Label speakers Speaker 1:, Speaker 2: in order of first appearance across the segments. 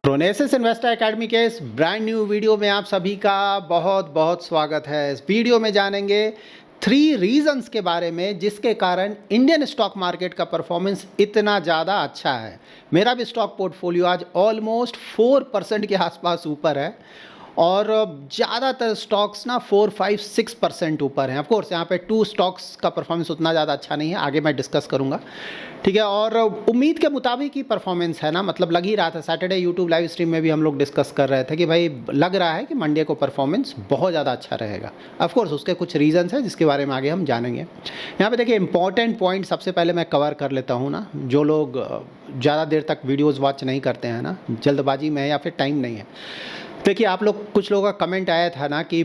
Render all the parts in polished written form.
Speaker 1: प्रोनेसिस investor academy के इस brand new video में आप सभी का बहुत बहुत स्वागत है। इस वीडियो में जानेंगे 3 रीजंस के बारे में जिसके कारण इंडियन स्टॉक मार्केट का परफॉर्मेंस इतना ज़्यादा अच्छा है। मेरा भी स्टॉक पोर्टफोलियो आज ऑलमोस्ट 4% के आसपास ऊपर है और ज़्यादातर स्टॉक्स ना 4-5-6% ऊपर हैं। ऑफकोर्स यहाँ पे 2 स्टॉक्स का परफॉर्मेंस उतना ज़्यादा अच्छा नहीं है, आगे मैं डिस्कस करूँगा, ठीक है। और उम्मीद के मुताबिक ही परफॉर्मेंस है ना, मतलब लग ही रहा था। सैटरडे यूट्यूब लाइव स्ट्रीम में भी हम लोग डिस्कस कर रहे थे कि भाई लग रहा है कि मंडे को परफॉर्मेंस बहुत ज़्यादा अच्छा रहेगा। ऑफकोर्स उसके कुछ रीजंस हैं जिसके बारे में आगे हम जानेंगे। यहाँ पे देखिए इंपॉर्टेंट पॉइंट सबसे पहले मैं कवर कर लेता हूँ ना, जो लोग ज़्यादा देर तक वीडियोज़ वॉच नहीं करते हैं ना, जल्दबाजी में है या फिर टाइम नहीं है। देखिए आप लोग, कुछ लोगों का कमेंट आया था ना कि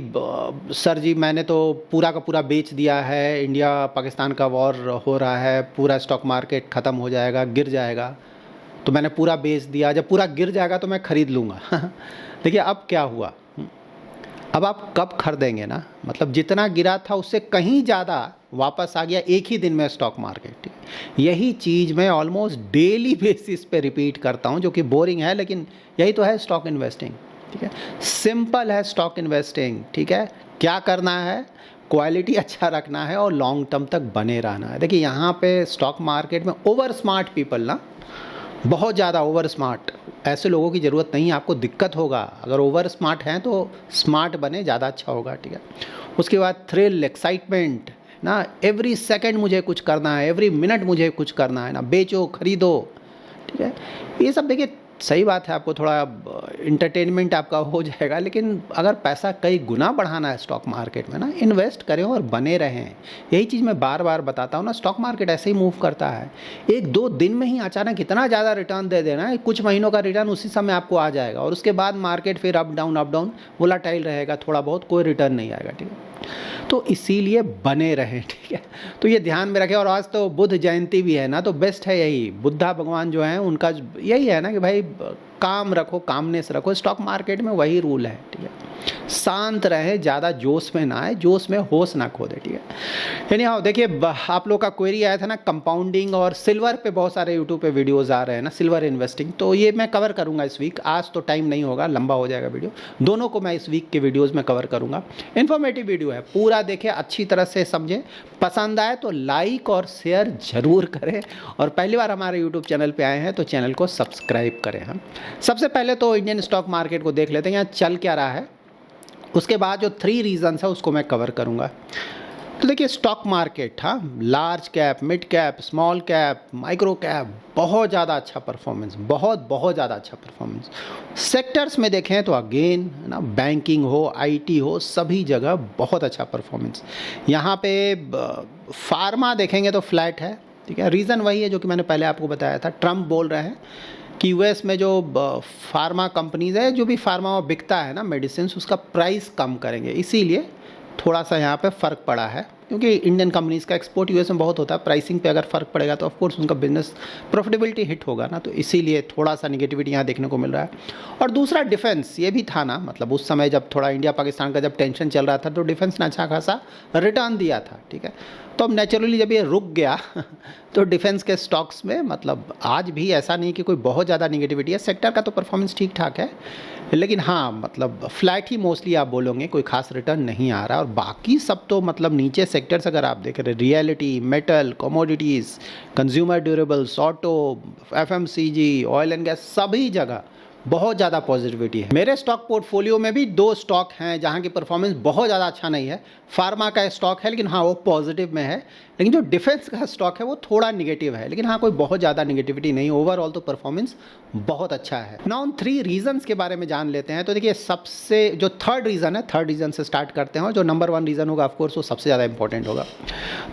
Speaker 1: सर जी मैंने तो पूरा का पूरा बेच दिया है, इंडिया पाकिस्तान का वॉर हो रहा है, पूरा स्टॉक मार्केट ख़त्म हो जाएगा, गिर जाएगा, तो मैंने पूरा बेच दिया, जब पूरा गिर जाएगा तो मैं ख़रीद लूँगा। देखिए अब क्या हुआ, अब आप कब खरीदेंगे ना, मतलब जितना गिरा था उससे कहीं ज़्यादा वापस आ गया एक ही दिन में स्टॉक मार्केट। यही चीज़ मैं ऑलमोस्ट डेली बेसिस पे रिपीट करता हूँ, जो कि बोरिंग है लेकिन यही तो है स्टॉक इन्वेस्टिंग, ठीक है। सिंपल है स्टॉक इन्वेस्टिंग, ठीक है। क्या करना है, क्वालिटी अच्छा रखना है और लॉन्ग टर्म तक बने रहना है। देखिए यहाँ पे स्टॉक मार्केट में ओवर स्मार्ट पीपल ना, बहुत ज़्यादा ओवर स्मार्ट, ऐसे लोगों की ज़रूरत नहीं है। आपको दिक्कत होगा अगर ओवर स्मार्ट हैं, तो स्मार्ट बने, ज़्यादा अच्छा होगा, ठीक है। उसके बाद थ्रिल, एक्साइटमेंट ना, एवरी सेकंड मुझे कुछ करना है, एवरी मिनट मुझे कुछ करना है ना, बेचो खरीदो, ठीक है। ये सब देखिए सही बात है, आपको थोड़ा इंटरटेनमेंट आपका हो जाएगा, लेकिन अगर पैसा कई गुना बढ़ाना है स्टॉक मार्केट में ना, इन्वेस्ट करें और बने रहें। यही चीज़ मैं बार बार बताता हूँ ना, स्टॉक मार्केट ऐसे ही मूव करता है। 1-2 दिन में ही अचानक इतना ज़्यादा रिटर्न दे देना है, कुछ महीनों का रिटर्न उसी समय आपको आ जाएगा और उसके बाद मार्केट फिर अप डाउन वोलाटाइल रहेगा, थोड़ा बहुत कोई रिटर्न नहीं आएगा, ठीक है। तो इसीलिए बने रहें, ठीक है। तो ये ध्यान में रखें। और आज तो बुद्ध जयंती भी है ना, तो बेस्ट है यही, बुद्धा भगवान जो हैं उनका यही है ना कि भाई काम रखो, कामनेस रखो। स्टॉक मार्केट में वही रूल है, ठीक है। शांत रहे, ज़्यादा जोश में ना आए, जोश में होश ना खो दे, ठीक है। यानी हाँ देखिए, आप लोग का क्वेरी आया था ना कंपाउंडिंग और सिल्वर पे, बहुत सारे यूट्यूब पे वीडियोस आ रहे हैं ना, सिल्वर इन्वेस्टिंग, तो ये मैं कवर करूँगा इस वीक। आज तो टाइम नहीं होगा, लंबा हो जाएगा वीडियो, दोनों को मैं इस वीक के वीडियोज़ में कवर करूँगा। इन्फॉर्मेटिव वीडियो है, पूरा देखें, अच्छी तरह से समझें, पसंद आए तो लाइक और शेयर ज़रूर करें, और पहली बार हमारे यूट्यूब चैनल पर आए हैं तो चैनल को सब्सक्राइब करें। हम सबसे पहले तो इंडियन स्टॉक मार्केट को देख लेते हैं, यहाँ चल क्या रहा है, उसके बाद जो 3 रीजंस है उसको मैं कवर करूंगा। तो देखिए स्टॉक मार्केट, हाँ, large cap, mid cap, small cap, micro cap, बहुत ज़्यादा अच्छा परफॉर्मेंस, बहुत ज़्यादा अच्छा परफॉर्मेंस। सेक्टर्स में देखें तो अगेन ना, बैंकिंग हो, आईटी हो, सभी जगह बहुत अच्छा परफॉर्मेंस। यहाँ पे फार्मा देखेंगे तो फ्लैट है, ठीक है। रीज़न वही है जो कि मैंने पहले आपको बताया था, ट्रम्प बोल रहे हैं कि यूएस में जो फार्मा कंपनीज़ है, जो भी फार्मा में बिकता है ना मेडिसिन, उसका प्राइस कम करेंगे, इसीलिए थोड़ा सा यहाँ पे फ़र्क पड़ा है। क्योंकि इंडियन कंपनीज़ का एक्सपोर्ट यूएस में बहुत होता है, प्राइसिंग पे अगर फ़र्क पड़ेगा तो ऑफकोर्स उनका बिजनेस प्रॉफिटेबिलिटी हिट होगा ना, तो इसीलिए थोड़ा सा निगेटिविटी यहाँ देखने को मिल रहा है। और दूसरा डिफेंस, ये भी था ना, मतलब उस समय जब थोड़ा इंडिया पाकिस्तान का जब टेंशन चल रहा था तो डिफेंस ने अच्छा खासा रिटर्न दिया था, ठीक है। तो अब नेचुरली जब ये रुक गया तो डिफेंस के स्टॉक्स में, मतलब आज भी ऐसा नहीं कि कोई बहुत ज़्यादा निगेटिविटी है, सेक्टर का तो परफॉर्मेंस ठीक ठाक है, लेकिन हाँ मतलब फ्लैट ही मोस्टली आप बोलोगे, कोई खास रिटर्न नहीं आ रहा। और बाकी सब तो मतलब नीचे सेक्टर्स अगर आप देख रहे, reality, metal, commodities, consumer durables, auto, FMCG, oil and gas, सभी जगह बहुत ज़्यादा पॉजिटिविटी है। मेरे स्टॉक पोर्टफोलियो में भी 2 स्टॉक हैं जहाँ की परफॉर्मेंस बहुत ज़्यादा अच्छा नहीं है। फार्मा का स्टॉक है लेकिन हाँ वो पॉजिटिव में है, लेकिन जो डिफेंस का स्टॉक है वो थोड़ा निगेटिव है, लेकिन हाँ कोई बहुत ज़्यादा निगेटिविटी नहीं, ओवरऑल तो परफॉर्मेंस बहुत अच्छा है। नाउ उन 3 रीजंस के बारे में जान लेते हैं। तो देखिए सबसे जो थर्ड रीज़न है, थर्ड रीज़न से स्टार्ट करते हैं, और जो नंबर 1 रीज़न होगा ऑफकोर्स वो सबसे ज़्यादा इंपॉर्टेंट होगा।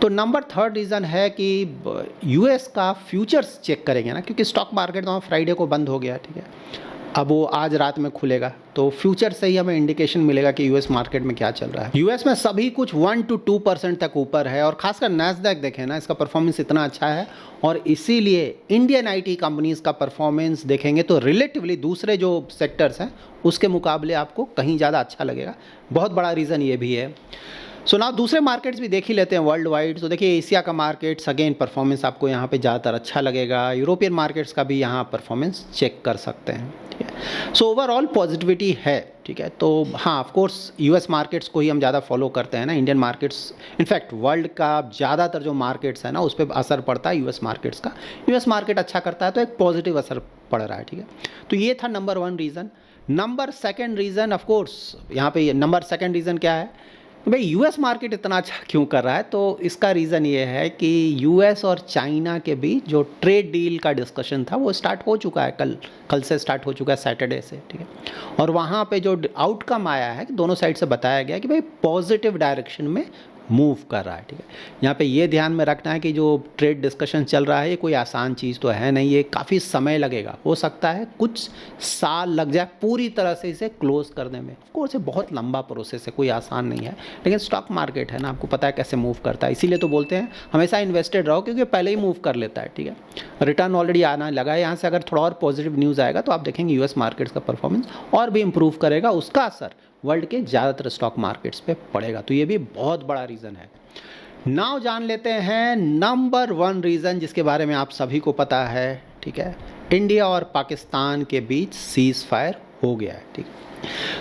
Speaker 1: तो नंबर 3 रीज़न है कि यूएस का फ्यूचर्स चेक करेंगे ना, क्योंकि स्टॉक मार्केट तो फ्राइडे को बंद हो गया, ठीक है। अब वो आज रात में खुलेगा, तो फ्यूचर से ही हमें इंडिकेशन मिलेगा कि यूएस मार्केट में क्या चल रहा है। यूएस में सभी कुछ 1-2% तक ऊपर है, और खासकर नैस्डैक देखें ना, इसका परफॉर्मेंस इतना अच्छा है, और इसीलिए इंडियन आईटी कंपनीज़ का परफॉर्मेंस देखेंगे तो रिलेटिवली दूसरे जो सेक्टर्स हैं उसके मुकाबले आपको कहीं ज़्यादा अच्छा लगेगा। बहुत बड़ा रीज़न ये भी है। सो ना दूसरे मार्केट्स भी देख ही लेते हैं वर्ल्ड वाइड। तो देखिए एशिया का मार्केट्स अगेन परफॉर्मेंस आपको यहाँ पे ज़्यादातर अच्छा लगेगा। यूरोपियन मार्केट्स का भी यहाँ परफॉर्मेंस चेक कर सकते हैं, ठीक है। सो ओवरऑल पॉजिटिविटी है, ठीक है। तो हाँ, ऑफ कोर्स यूएस मार्केट्स को ही हम ज़्यादा फॉलो करते हैं ना, इंडियन मार्केट्स, इनफैक्ट वर्ल्ड का ज़्यादातर जो मार्केट्स है ना उस पर असर पड़ता है यूएस मार्केट्स का। यूएस मार्केट अच्छा करता है तो एक पॉजिटिव असर पड़ रहा है, ठीक है। तो ये था number 1 reason. Number 2 reason, of course यहाँ पे नंबर 2 रीज़न क्या है भाई, यूएस मार्केट इतना अच्छा क्यों कर रहा है? तो इसका रीज़न ये है कि यूएस और चाइना के बीच जो ट्रेड डील का डिस्कशन था वो स्टार्ट हो चुका है, कल से स्टार्ट हो चुका है, सैटरडे से, ठीक है। और वहाँ पे जो आउटकम आया है कि दोनों साइड से बताया गया कि भाई पॉजिटिव डायरेक्शन में मूव कर रहा है, ठीक है। यहाँ पे ये ध्यान में रखना है कि जो ट्रेड डिस्कशन चल रहा है ये कोई आसान चीज़ तो है नहीं, ये काफ़ी समय लगेगा, हो सकता है कुछ साल लग जाए पूरी तरह से इसे क्लोज करने में। ऑफ कोर्स ये बहुत लंबा प्रोसेस है, कोई आसान नहीं है, लेकिन स्टॉक मार्केट है ना, आपको पता है कैसे मूव करता है, इसीलिए तो बोलते हैं हमेशा इन्वेस्टेड रहो, क्योंकि पहले ही मूव कर लेता है, ठीक है। रिटर्न ऑलरेडी आना लगा है यहाँ से, अगर थोड़ा और पॉजिटिव न्यूज़ आएगा तो आप देखेंगे यूएस मार्केट्स का परफॉर्मेंस और भी इंप्रूव करेगा, उसका असर वर्ल्ड के ज़्यादातर स्टॉक मार्केट्स पे पड़ेगा। तो ये भी बहुत बड़ा रीज़न है। नाउ जान लेते हैं नंबर 1 रीज़न, जिसके बारे में आप सभी को पता है, ठीक है। इंडिया और पाकिस्तान के बीच सीज़ फायर हो गया है, ठीक है।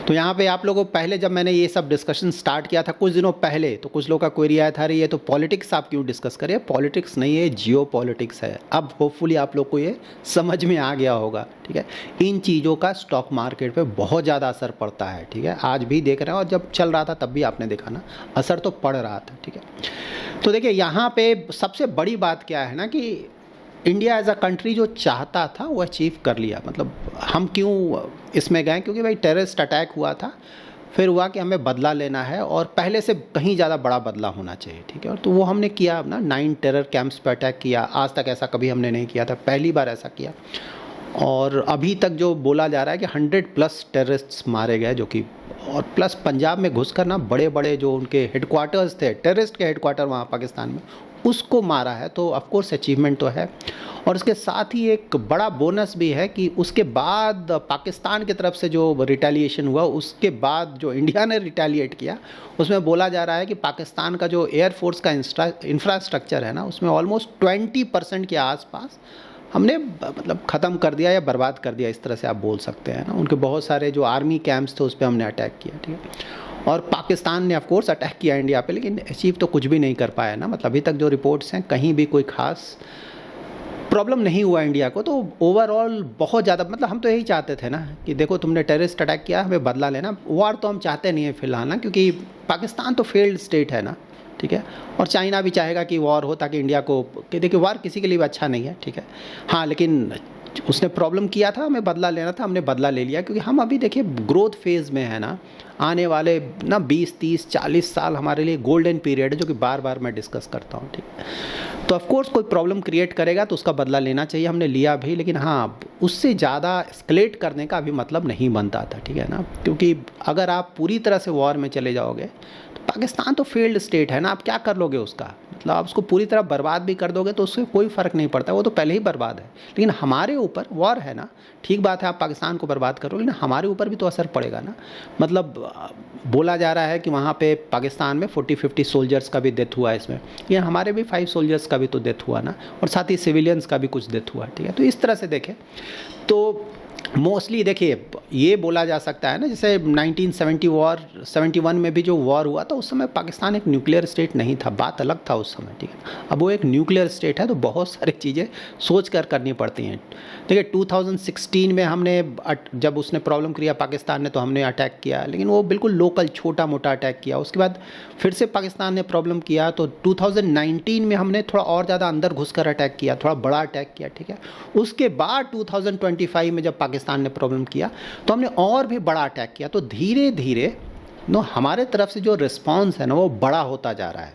Speaker 1: तो यहाँ पे आप लोगों को पहले जब मैंने ये सब डिस्कशन स्टार्ट किया था कुछ दिनों पहले, तो कुछ लोगों का क्वेरी आया था, अरे ये तो पॉलिटिक्स आप क्यों डिस्कस करें? पॉलिटिक्स नहीं है, जियो पॉलिटिक्स है। अब होपफुली आप लोग को ये समझ में आ गया होगा, ठीक है। इन चीज़ों का स्टॉक मार्केट पे बहुत ज़्यादा असर पड़ता है, ठीक है। आज भी देख रहे हैं और जब चल रहा था तब भी आपने देखा ना, असर तो पड़ रहा था, ठीक है। तो देखिए यहाँ पे सबसे बड़ी बात क्या है ना कि इंडिया एज अ कंट्री जो चाहता था वो अचीव कर लिया। मतलब हम क्यों इसमें गए? क्योंकि भाई टेररिस्ट अटैक हुआ था, फिर हुआ कि हमें बदला लेना है और पहले से कहीं ज़्यादा बड़ा बदला होना चाहिए, ठीक है। और तो वो हमने किया ना, 9 टेरर कैंप्स पर अटैक किया। आज तक ऐसा कभी हमने नहीं किया था, पहली बार ऐसा किया। और अभी तक जो बोला जा रहा है कि 100+ टेररिस्ट्स मारे गए, जो कि और प्लस पंजाब में घुसकर ना बड़े बड़े जो उनके हेडक्वार्टर्स थे, टेररिस्ट के हेडक्वार्टर वहाँ पाकिस्तान में, उसको मारा है। तो ऑफ कोर्स अचीवमेंट तो है। और इसके साथ ही एक बड़ा बोनस भी है कि उसके बाद पाकिस्तान की तरफ से जो रिटेलिएशन हुआ, उसके बाद जो इंडिया ने रिटेलिएट किया, उसमें बोला जा रहा है कि पाकिस्तान का जो एयरफोर्स का इंफ्रास्ट्रक्चर है ना, उसमें ऑलमोस्ट 20% के आसपास हमने मतलब ख़त्म कर दिया या बर्बाद कर दिया, इस तरह से आप बोल सकते हैं ना। उनके बहुत सारे जो आर्मी कैंप्स थे उस पर हमने अटैक किया, ठीक है। और पाकिस्तान ने ऑफ कोर्स अटैक किया इंडिया पे, लेकिन अचीव तो कुछ भी नहीं कर पाया ना। मतलब अभी तक जो रिपोर्ट्स हैं कहीं भी कोई खास प्रॉब्लम नहीं हुआ इंडिया को। तो ओवरऑल बहुत ज़्यादा, मतलब हम तो यही चाहते थे ना कि देखो तुमने टेररिस्ट अटैक किया, हमें बदला लेना। वॉर तो हम चाहते नहीं है फिलहाल ना, क्योंकि पाकिस्तान तो फेल्ड स्टेट है ना, ठीक है। और चाइना भी चाहेगा कि वॉर हो ताकि इंडिया को, कि देखिए वॉर किसी के लिए भी अच्छा नहीं है, ठीक है। हाँ, लेकिन उसने प्रॉब्लम किया था, हमें बदला लेना था, हमने बदला ले लिया। क्योंकि हम अभी देखिए ग्रोथ फेज़ में है ना, आने वाले ना 20, 30, 40 साल हमारे लिए गोल्डन पीरियड है, जो कि बार बार मैं डिस्कस करता हूँ, ठीक है। तो ऑफकोर्स कोई प्रॉब्लम क्रिएट करेगा तो उसका बदला लेना चाहिए, हमने लिया भी। लेकिन हाँ, उससे ज़्यादा एस्केलेट करने का अभी मतलब नहीं बनता था, ठीक है ना। क्योंकि अगर आप पूरी तरह से वॉर में चले जाओगे तो पाकिस्तान तो फेल्ड स्टेट है ना, आप क्या कर लोगे उसका? मतलब आप उसको पूरी तरह बर्बाद भी कर दोगे तो उससे कोई फ़र्क नहीं पड़ता, वो तो पहले ही बर्बाद है। लेकिन हमारे ऊपर वॉर है ना, ठीक बात है आप पाकिस्तान को बर्बाद करो, लेकिन हमारे ऊपर भी तो असर पड़ेगा ना। मतलब बोला जा रहा है कि वहाँ पे पाकिस्तान में 40-50 सोल्जर्स का भी डेथ हुआ है इसमें, ये हमारे भी 5 सोल्जर्स का भी तो डेथ हुआ ना, और साथ ही सिविलियंस का भी कुछ डेथ हुआ, ठीक है। तो इस तरह से देखें तो मोस्टली देखिए ये बोला जा सकता है ना, जैसे 1971 में भी जो वॉर हुआ था, उस समय पाकिस्तान एक न्यूक्लियर स्टेट नहीं था, बात अलग था उस समय, ठीक है। अब वो एक न्यूक्लियर स्टेट है, तो बहुत सारी चीज़ें सोच कर करनी पड़ती हैं। देखिए 2016 में हमने जब उसने प्रॉब्लम किया पाकिस्तान ने, तो हमने अटैक किया, लेकिन वो बिल्कुल लोकल छोटा मोटा अटैक किया। उसके बाद फिर से पाकिस्तान ने प्रॉब्लम किया, तो 2019 में हमने थोड़ा और ज़्यादा अंदर घुसकर अटैक किया, थोड़ा बड़ा अटैक किया, ठीक है। उसके बाद 2025 में जब पाकिस्तान ने प्रॉब्लम किया तो हमने और भी बड़ा अटैक किया। तो धीरे धीरे हमारे तरफ से जो रिस्पॉन्स है ना, वो बड़ा होता जा रहा है,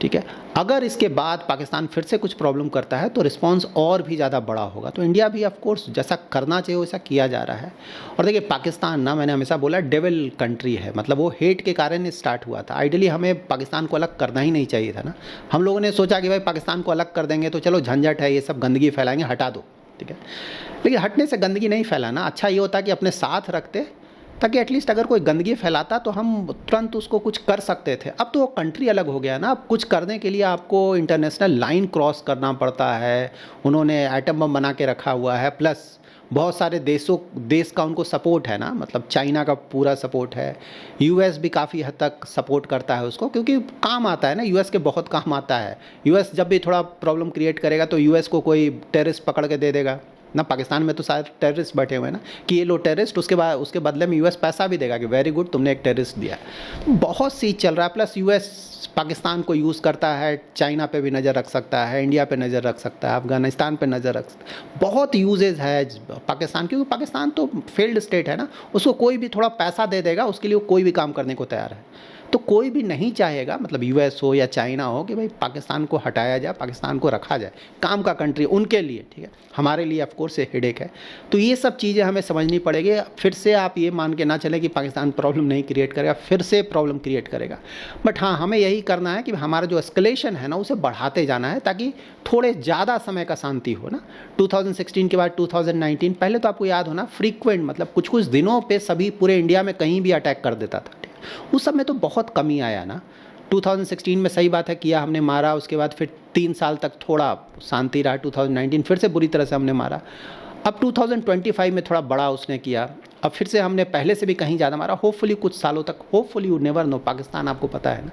Speaker 1: ठीक है। अगर इसके बाद पाकिस्तान फिर से कुछ प्रॉब्लम करता है तो रिस्पॉन्स और भी ज़्यादा बड़ा होगा। तो इंडिया भी ऑफ कोर्स जैसा करना चाहिए वैसा किया जा रहा है। और देखिए पाकिस्तान ना, मैंने हमेशा बोला डेविल कंट्री है, मतलब वो हेट के कारण स्टार्ट हुआ था। आइडियली हमें पाकिस्तान को अलग करना ही नहीं चाहिए था ना। हम लोगों ने सोचा कि भाई पाकिस्तान को अलग कर देंगे तो चलो झंझट है, ये सब गंदगी फैलाएंगे, हटा दो, ठीक है। लेकिन हटने से गंदगी नहीं फैलाना, अच्छा ये होता कि अपने साथ रखते, ताकि एटलीस्ट अगर कोई गंदगी फैलाता तो हम तुरंत उसको कुछ कर सकते थे। अब तो वो कंट्री अलग हो गया ना, अब कुछ करने के लिए आपको इंटरनेशनल लाइन क्रॉस करना पड़ता है। उन्होंने एटम बम बना के रखा हुआ है, प्लस बहुत सारे देश का उनको सपोर्ट है ना, मतलब चाइना का पूरा सपोर्ट है, यूएस भी काफ़ी हद तक सपोर्ट करता है उसको, क्योंकि काम आता है ना, यूएस के बहुत काम आता है। यूएस जब भी थोड़ा प्रॉब्लम क्रिएट करेगा तो यूएस को कोई टेररिस्ट पकड़ के दे देगा ना। पाकिस्तान में तो सारे टेररिस्ट बैठे हुए हैं ना, कि ये लो टेररिस्ट, उसके बदले में यूएस पैसा भी देगा कि वेरी गुड तुमने एक टेररिस्ट दिया। बहुत सी चल रहा है। प्लस यूएस पाकिस्तान को यूज़ करता है, चाइना पे भी नज़र रख सकता है, इंडिया पे नज़र रख सकता है, अफगानिस्तान पे नज़र रख सकता है। बहुत यूजेज है पाकिस्तान, क्योंकि पाकिस्तान तो फेल्ड स्टेट है ना, उसको कोई भी थोड़ा पैसा दे देगा, उसके लिए कोई भी काम करने को तैयार है। तो कोई भी नहीं चाहेगा, मतलब यूएस हो या चाइना हो, कि भाई पाकिस्तान को हटाया जाए, पाकिस्तान को रखा जाए। काम का कंट्री उनके लिए, ठीक है, हमारे लिए ऑफ कोर्स ये हेडेक है। तो ये सब चीज़ें हमें समझनी पड़ेगी। फिर से आप ये मान के ना चलें कि पाकिस्तान प्रॉब्लम नहीं क्रिएट करेगा, फिर से प्रॉब्लम क्रिएट करेगा। बट हाँ, हमें यही करना है कि हमारा जो एस्केलेशन है ना, उसे बढ़ाते जाना है, ताकि थोड़े ज़्यादा समय का शांति हो ना। 2016 के बाद 2019, पहले तो आपको याद हो ना, फ्रीक्वेंट, मतलब कुछ कुछ दिनों पे सभी पूरे इंडिया में कहीं भी अटैक कर देता था। उस समय तो बहुत कमी आया ना। 2016 में सही बात है किया हमने, मारा, उसके बाद फिर 3 साल तक थोड़ा शांति रहा। 2019 फिर से बुरी तरह से हमने मारा। अब 2025 में थोड़ा बड़ा उसने किया, अब फिर से हमने पहले से भी कहीं ज़्यादा मारा। होपफुली कुछ सालों तक, hopefully you never know, Pakistan आपको पता है ना,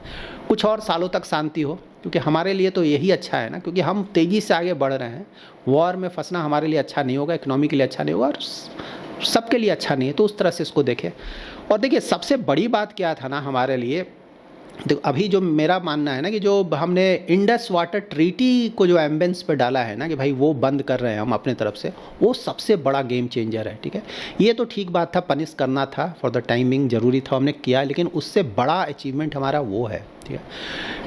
Speaker 1: कुछ और सालों तक शांति हो, क्योंकि हमारे लिए तो यही अच्छा है ना, क्योंकि हम तेज़ी से आगे बढ़ रहे हैं। वॉर में फंसना हमारे लिए अच्छा नहीं होगा, इकोनॉमी के लिए अच्छा नहीं होगा, और सबके लिए अच्छा नहीं है। तो उस तरह से इसको देखें। और देखिए, सबसे बड़ी बात क्या था ना हमारे लिए, देखो अभी जो मेरा मानना है ना, कि जो हमने इंडस वाटर ट्रीटी को जो एम्बेंस पे डाला है ना, कि भाई वो बंद कर रहे हैं हम अपने तरफ से, वो सबसे बड़ा गेम चेंजर है। ठीक है, ये तो ठीक बात था, पनिश करना था फॉर द टाइमिंग, ज़रूरी था, हमने किया, लेकिन उससे बड़ा अचीवमेंट हमारा वो है। ठीक है,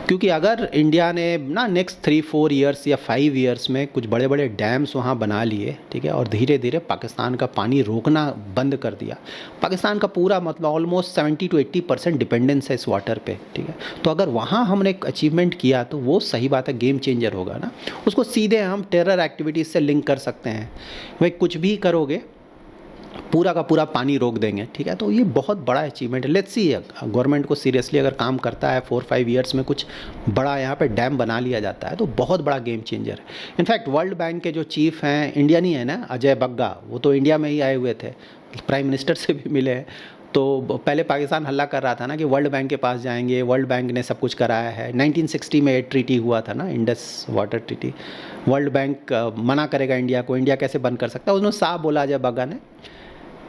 Speaker 1: क्योंकि अगर इंडिया ने ना नेक्स्ट 3-4 ईयर्स या 5 ईयर्स में कुछ बड़े बड़े डैम्स वहाँ बना लिए, ठीक है, और धीरे धीरे पाकिस्तान का पानी रोकना बंद कर दिया, पाकिस्तान का पूरा मतलब ऑलमोस्ट 70 to 80% डिपेंडेंस है इस वाटर पे। ठीक है, तो अगर वहाँ हमने एक अचीवमेंट किया तो वो सही बात है, गेम चेंजर होगा ना। उसको सीधे हम टेरर एक्टिविटीज़ से लिंक कर सकते हैं, भाई कुछ भी करोगे पूरा का पूरा पानी रोक देंगे। ठीक है, तो ये बहुत बड़ा अचीवमेंट है। लेट्स सी, गवर्नमेंट को सीरियसली अगर काम करता है, 4-5 ईयर्स में कुछ बड़ा यहाँ पे डैम बना लिया जाता है, तो बहुत बड़ा गेम चेंजर है। इनफैक्ट वर्ल्ड बैंक के जो चीफ हैं, इंडियन ही है ना, अजय बग्गा, वो तो इंडिया में ही आए हुए थे, प्राइम मिनिस्टर से भी मिले हैं। तो पहले पाकिस्तान हल्ला कर रहा था ना कि वर्ल्ड बैंक के पास जाएंगे, वर्ल्ड बैंक ने सब कुछ कराया है। 1960 में ट्रीटी हुआ था ना, Indus water treaty. World bank मना करेगा इंडिया को, इंडिया कैसे बंद कर सकता है? उन्होंने साफ बोला अजय बग्गा ने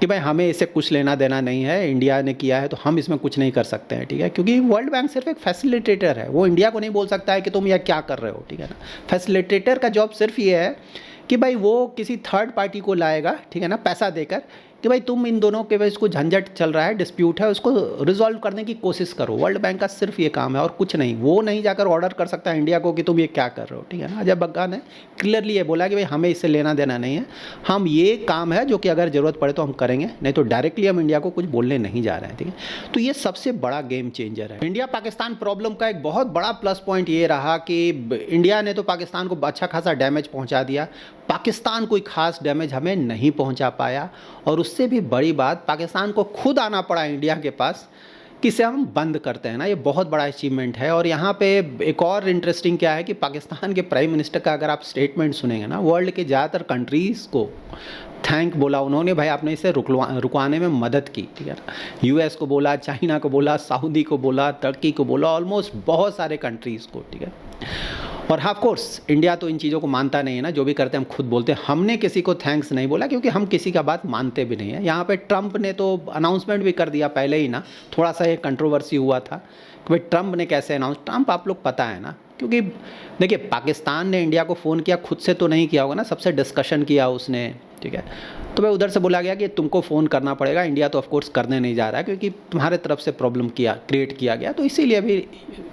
Speaker 1: कि भाई हमें इससे कुछ लेना देना नहीं है, इंडिया ने किया है तो हम इसमें कुछ नहीं कर सकते हैं। ठीक है, क्योंकि वर्ल्ड बैंक सिर्फ एक फैसिलिटेटर है, वो इंडिया को नहीं बोल सकता है कि तुम यह क्या कर रहे हो। ठीक है ना, फैसिलिटेटर का जॉब सिर्फ ये है कि भाई वो किसी थर्ड पार्टी को लाएगा, ठीक है ना, पैसा देकर, कि भाई तुम इन दोनों के बीच कुछ झंझट चल रहा है, डिस्प्यूट है, उसको रिजॉल्व करने की कोशिश करो। वर्ल्ड बैंक का सिर्फ ये काम है और कुछ नहीं। वो नहीं जाकर ऑर्डर कर सकता है इंडिया को कि तुम ये क्या कर रहे हो। ठीक है ना, अजय बग्गा ने क्लियरली ये बोला कि भाई हमें इससे लेना देना नहीं है, हम ये काम है जो कि अगर ज़रूरत पड़े तो हम करेंगे, नहीं तो डायरेक्टली हम इंडिया को कुछ बोलने नहीं जा रहे हैं। ठीक है, तो ये सबसे बड़ा गेम चेंजर है। इंडिया पाकिस्तान प्रॉब्लम का एक बहुत बड़ा प्लस पॉइंट ये रहा कि इंडिया ने तो पाकिस्तान को अच्छा खासा डैमेज पहुँचा दिया, पाकिस्तान कोई खास डैमेज हमें नहीं पहुंचा पाया। और उससे भी बड़ी बात, पाकिस्तान को खुद आना पड़ा इंडिया के पास कि इसे हम बंद करते हैं ना, ये बहुत बड़ा अचीवमेंट है। और यहाँ पे एक और इंटरेस्टिंग क्या है कि पाकिस्तान के प्राइम मिनिस्टर का अगर आप स्टेटमेंट सुनेंगे ना, वर्ल्ड के ज़्यादातर कंट्रीज़ को थैंक बोला उन्होंने, भाई आपने इसे रुकवाने में मदद की। ठीक है ना, यूएस को बोला, चाइना को बोला, सऊदी को बोला, तुर्की को बोला, ऑलमोस्ट बहुत सारे कंट्रीज़ को। ठीक है, और ऑफ कोर्स इंडिया तो इन चीज़ों को मानता नहीं है ना, जो भी करते हैं हम खुद बोलते हैं, हमने किसी को थैंक्स नहीं बोला क्योंकि हम किसी का बात मानते भी नहीं है। यहाँ पे ट्रंप ने तो अनाउंसमेंट भी कर दिया पहले ही ना, थोड़ा सा ये कंट्रोवर्सी हुआ था कि भाई ट्रंप ने कैसे अनाउंस, ट्रंप आप लोग पता है ना, क्योंकि देखिए पाकिस्तान ने इंडिया को फ़ोन किया, खुद से तो नहीं किया होगा ना, सबसे डिस्कशन किया उसने। ठीक है, तो भाई उधर से बोला गया कि तुमको फ़ोन करना पड़ेगा, इंडिया तो ऑफकोर्स करने नहीं जा रहा है क्योंकि तुम्हारे तरफ से प्रॉब्लम क्रिएट किया गया, तो इसीलिए अभी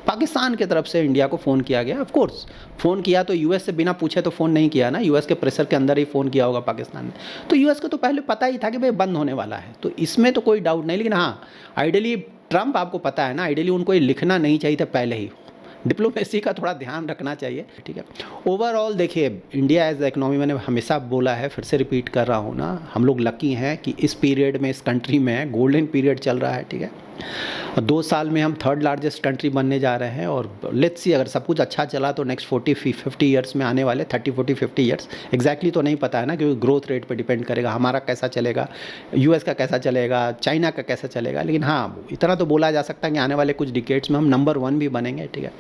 Speaker 1: पाकिस्तान की तरफ से इंडिया को फ़ोन किया गया। ऑफकोर्स फ़ोन किया तो यूएस से बिना पूछे तो फ़ोन नहीं किया ना, यूएस के प्रेशर के अंदर ही फ़ोन किया होगा पाकिस्तान ने, तो यूएस को तो पहले पता ही था कि भाई बंद होने वाला है, तो इसमें तो कोई डाउट नहीं। लेकिन हाँ, आइडियली ट्रंप आपको पता है ना, आइडियली उनको ये लिखना नहीं चाहिए था पहले ही, डिप्लोमेसी का थोड़ा ध्यान रखना चाहिए। ठीक है, ओवरऑल देखिए इंडिया एज द इकोनॉमी, मैंने हमेशा बोला है, फिर से रिपीट कर रहा हूँ ना, हम लोग लकी हैं कि इस पीरियड में, इस कंट्री में गोल्डन पीरियड चल रहा है। ठीक है, 2 साल में हम थर्ड लार्जेस्ट कंट्री बनने जा रहे हैं और लेट्स सी, अगर सब कुछ अच्छा चला तो नेक्स्ट 40-50 ईयर्स में आने वाले 30-40-50 ईयर्स एग्जैक्टली तो नहीं पता है ना, क्योंकि ग्रोथ रेट पे डिपेंड करेगा हमारा कैसा चलेगा, यूएस का कैसा चलेगा, चाइना का कैसा चलेगा। लेकिन हाँ, इतना तो बोला जा सकता है कि आने वाले कुछ डिकेड्स में हम नंबर 1 भी बनेंगे, ठीक है।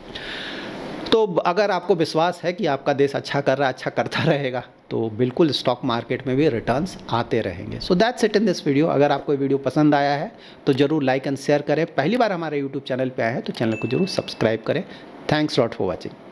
Speaker 1: तो अगर आपको विश्वास है कि आपका देश अच्छा कर रहा है, अच्छा करता रहेगा, तो बिल्कुल स्टॉक मार्केट में भी रिटर्न्स आते रहेंगे। So that's it in this video. अगर आपको ये वीडियो पसंद आया है तो ज़रूर लाइक एंड शेयर करें। पहली बार हमारे यूट्यूब चैनल पे आए हैं तो चैनल को जरूर सब्सक्राइब करें। Thanks lot for watching.